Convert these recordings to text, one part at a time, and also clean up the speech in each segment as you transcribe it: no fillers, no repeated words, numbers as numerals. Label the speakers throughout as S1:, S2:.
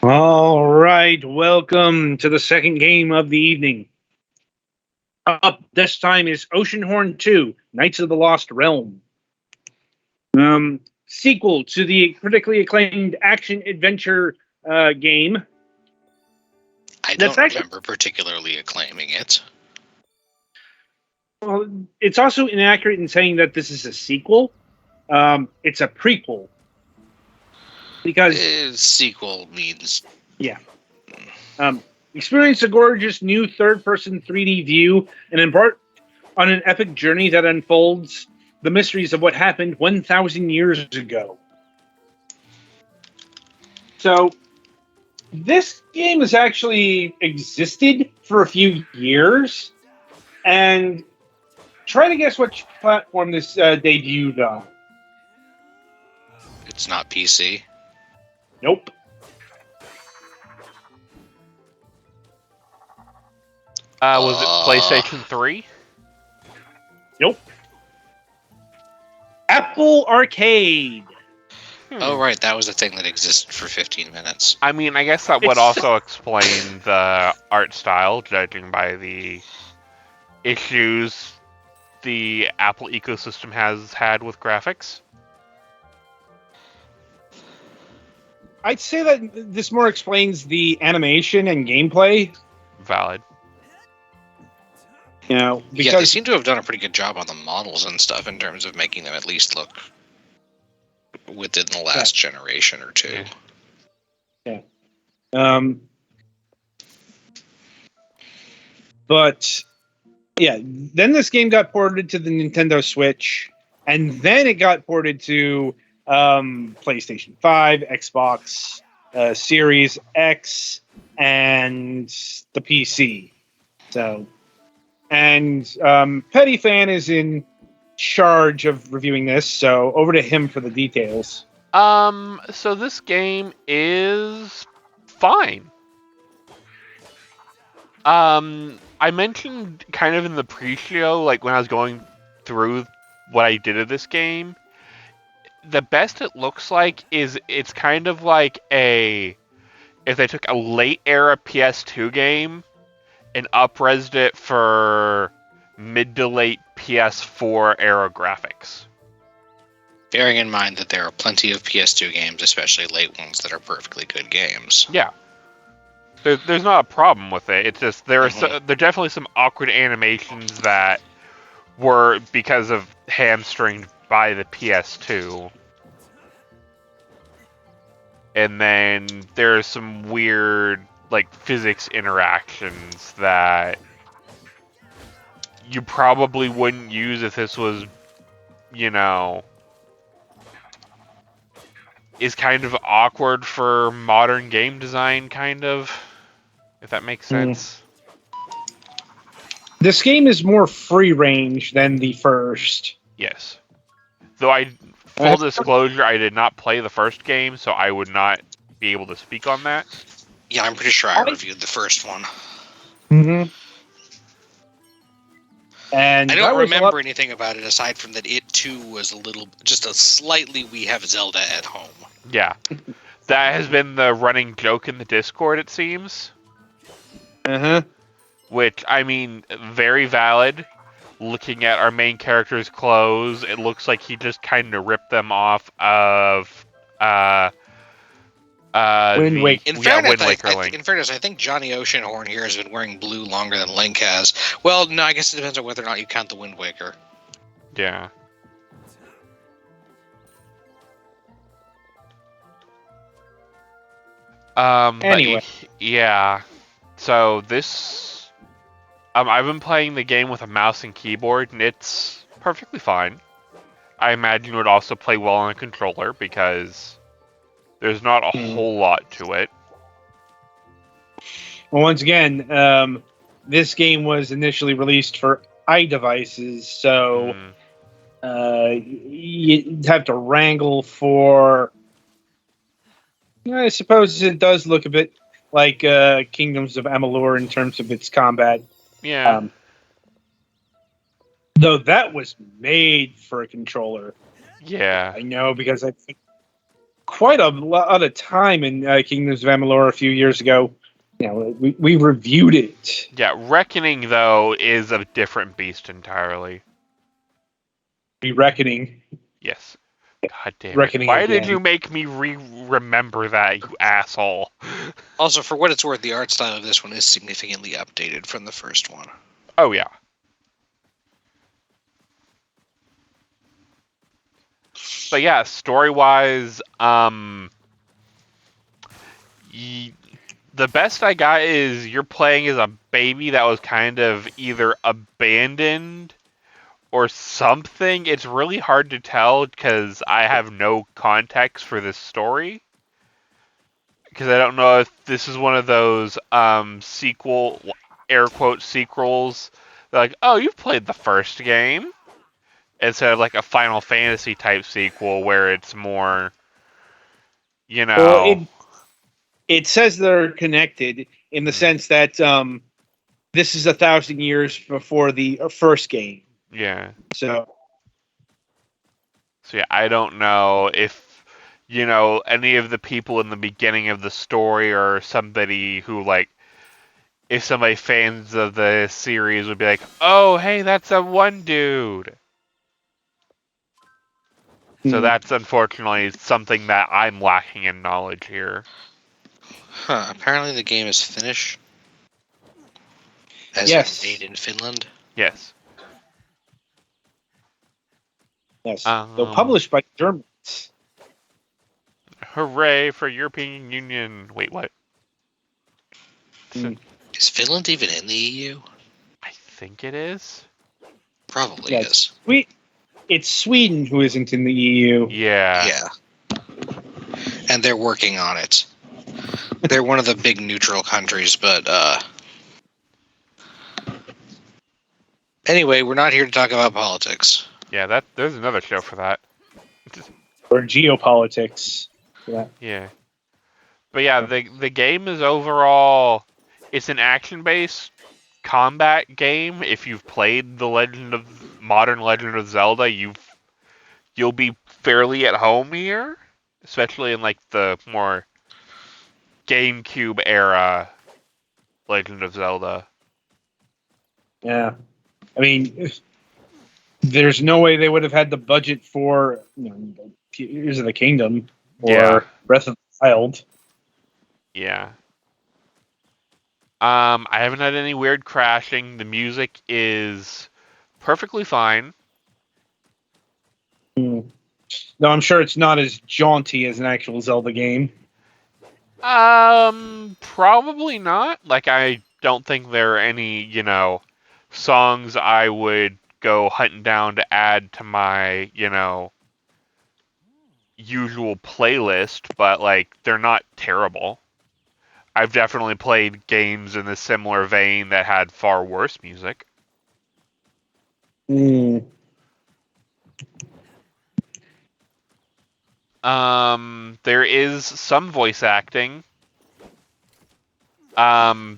S1: All right, welcome to the second game of the evening. Up this time is Oceanhorn 2, Knights of the Lost Realm. Sequel to the critically acclaimed action adventure game.
S2: I don't remember particularly acclaiming it.
S1: Well, it's also inaccurate in saying that this is a sequel. It's a prequel. Because
S2: sequel means...
S1: Yeah. Experience a gorgeous new third-person 3D view and embark on an epic journey that unfolds the mysteries of what happened 1,000 years ago. So, this game has actually existed for a few years, and try to guess which platform this debuted on.
S2: It's not PC?
S1: Nope.
S3: Was it PlayStation 3?
S1: Nope. Apple Arcade.
S2: Oh, right. That was a thing that existed for 15 minutes.
S3: I mean, I guess that would also explain the art style, judging by the issues the Apple ecosystem has had with graphics.
S1: I'd say that this more explains the animation and gameplay.
S3: Valid.
S1: You know, because
S2: they seem to have done a pretty good job on the models and stuff in terms of making them at least look within the last generation or two.
S1: Yeah. But yeah, then this game got ported to the Nintendo Switch, and then it got ported to PlayStation 5, Xbox Series X, and the PC. So, and Petty Fan is in charge of reviewing this, so over to him for the details.
S3: So this game is fine. I mentioned kind of in the pre-show, like when I was going through what I did of this game, the best it looks like is it's kind of like if they took a late era PS2 game and up-resed it for mid to late PS4 era graphics.
S2: Bearing in mind that there are plenty of PS2 games, especially late ones, that are perfectly good games.
S3: Yeah. There's not a problem with it. It's just there are definitely some awkward animations that were because of hamstringed by the PS2. And then there's some weird like physics interactions that you probably wouldn't use if this was, is kind of awkward for modern game design, kind of, if that makes sense.
S1: This game is more free range than the first.
S3: Yes. Though full disclosure, I did not play the first game, so I would not be able to speak on that.
S2: Yeah, I'm pretty sure I reviewed the first one.
S1: Mm-hmm. And
S2: I don't remember anything about it aside from that it too was just a slightly we have Zelda at home.
S3: Yeah. That has been the running joke in the Discord, it seems.
S1: Uh-huh.
S3: Which, I mean, very valid. Looking at our main character's clothes, it looks like he just kind of ripped them off of
S1: Wind Waker.
S2: In fairness, I think Johnny Oceanhorn here has been wearing blue longer than Link has. Well, no, I guess it depends on whether or not you count the Wind Waker.
S3: Yeah.
S1: Anyway.
S3: Yeah. So this... I've been playing the game with a mouse and keyboard, and it's perfectly fine. I imagine it would also play well on a controller, because there's not a whole lot to it.
S1: Well, once again, this game was initially released for iDevices, so you'd have to wrangle for... I suppose it does look a bit like Kingdoms of Amalur in terms of its combat.
S3: Yeah.
S1: Though that was made for a controller.
S3: Yeah.
S1: I know, because quite a lot of time in Kingdoms of Amalur a few years ago. You know, we reviewed it.
S3: Yeah, Reckoning, though, is a different beast entirely.
S1: Reckoning.
S3: Yes. God damn it.
S1: Reckoning
S3: Why did
S1: again.
S3: you make me remember that, you asshole?
S2: Also, for what it's worth, the art style of this one is significantly updated from the first one.
S3: Oh, yeah. But yeah, story-wise, the best I got is you're playing as a baby that was kind of either abandoned or something. It's really hard to tell because I have no context for this story. Because I don't know if this is one of those sequel, air quote, sequels. They're like, oh, you've played the first game. Instead of like a Final Fantasy type sequel where it's more,
S1: Well, it says they're connected in the
S3: Mhm.
S1: sense that this is 1,000 years before the first game.
S3: Yeah.
S1: So
S3: So yeah, I don't know if any of the people in the beginning of the story or somebody who like if somebody fans of the series would be like, "Oh, hey, that's a one dude." So that's unfortunately something that I'm lacking in knowledge here.
S2: Huh, apparently the game is Finnish. As
S1: yes,
S2: in made in Finland.
S3: Yes.
S1: yes, though published by Germans.
S3: Hooray for European Union. Wait, what?
S2: Is Finland even in the EU?
S3: I think it is.
S2: Probably
S1: Yes.
S2: is.
S1: It's Sweden who isn't in the EU.
S3: Yeah.
S2: Yeah. And they're working on it. They're one of the big neutral countries, but anyway, we're not here to talk about politics.
S3: Yeah, there's another show for that.
S1: Or geopolitics.
S3: Yeah. But yeah, the game is overall it's an action-based combat game. If you've played the Modern Legend of Zelda, you'll be fairly at home here, especially in like the more GameCube era Legend of Zelda.
S1: Yeah. I mean, there's no way they would have had the budget for Tears of the Kingdom or
S3: Yeah.
S1: Breath of the Wild.
S3: Yeah. I haven't had any weird crashing. The music is perfectly fine.
S1: No, I'm sure it's not as jaunty as an actual Zelda game.
S3: Probably not. Like, I don't think there are any, songs I would go hunting down to add to my, usual playlist, but, like, they're not terrible. I've definitely played games in a similar vein that had far worse music. There is some voice acting. The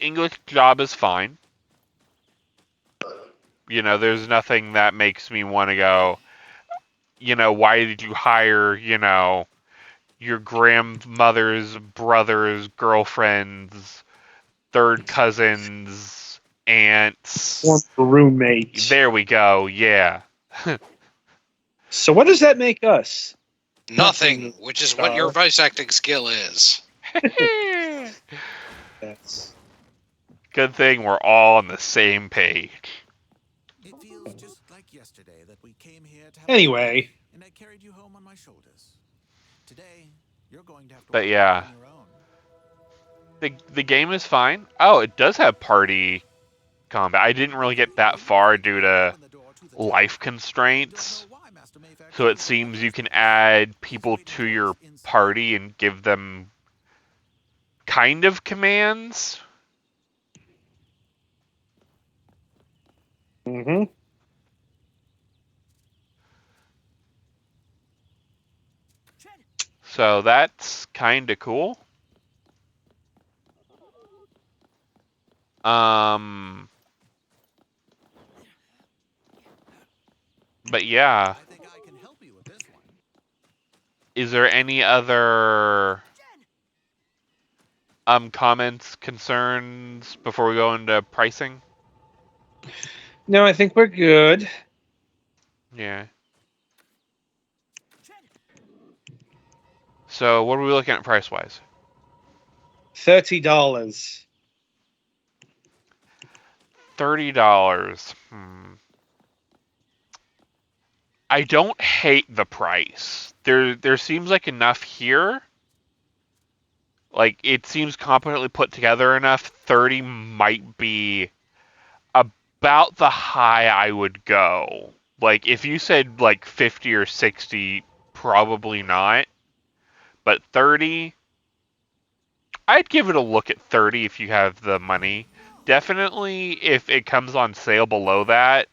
S3: English job is fine. There's nothing that makes me want to go, why did you hire, your grandmother's brother's girlfriend's third cousin's aunts?
S1: Former roommate.
S3: There we go, yeah.
S1: So what does that make us?
S2: Nothing, which is what your voice acting skill is.
S1: Yes.
S3: Good thing we're all on the same page.
S4: It feels just like yesterday that we came here to have
S1: Anyway,
S4: and I carried you home on my shoulders. Today, you're going to have to
S3: But
S4: walk
S3: yeah.
S4: on your own.
S3: The game is fine. Oh, it does have party combat. I didn't really get that far due to life constraints. So it seems you can add people to your party and give them kind of commands.
S1: Mm-hmm.
S3: So that's kind of cool. But yeah,
S4: I think I can help you with this one.
S3: Is there any other comments, concerns before we go into pricing?
S1: No, I think we're good.
S3: Yeah. So what are we looking at price-wise?
S1: $30.
S3: $30. I don't hate the price. There seems like enough here. Like, it seems competently put together enough. 30 might be about the high I would go. Like, if you said, like, 50 or 60, probably not. But 30, I'd give it a look at 30 if you have the money. Definitely, if it comes on sale below that,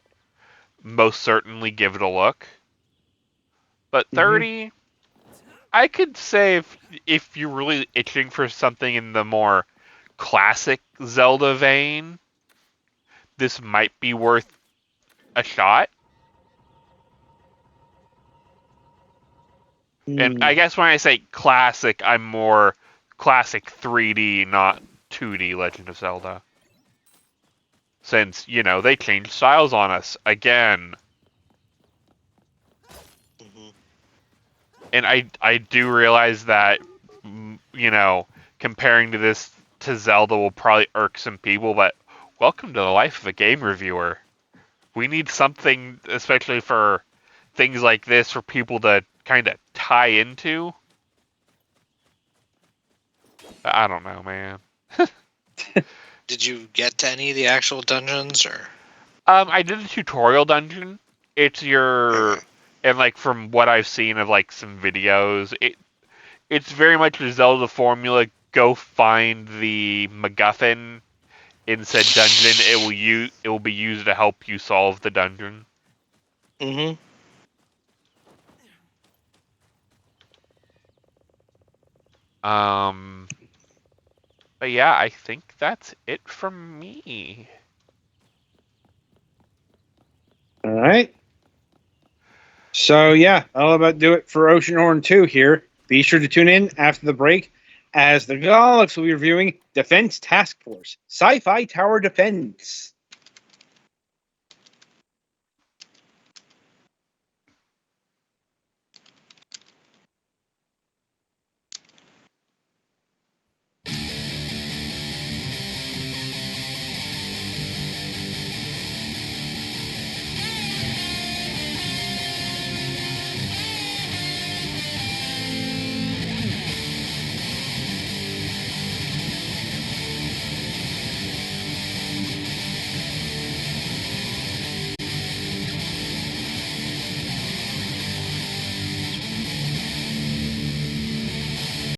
S3: most certainly give it a look. But 30, I could say if you're really itching for something in the more classic Zelda vein, this might be worth a shot. And I guess when I say classic, I'm more classic 3D, not 2D Legend of Zelda. Since, they changed styles on us again. And I do realize that, comparing to Zelda will probably irk some people, but welcome to the life of a game reviewer. We need something, especially for things like this, for people to kind of tie into. I don't know, man.
S2: Did you get to any of the actual dungeons, or?
S3: I did the tutorial dungeon. It's and like from what I've seen of like some videos, it's very much the Zelda formula. Go find the MacGuffin in said dungeon. It will be used to help you solve the dungeon. But yeah, I think that's it from me.
S1: All right. So yeah, that'll about do it for Oceanhorn 2 here. Be sure to tune in after the break as the Galax will be reviewing Defense Task Force Sci-Fi Tower Defense.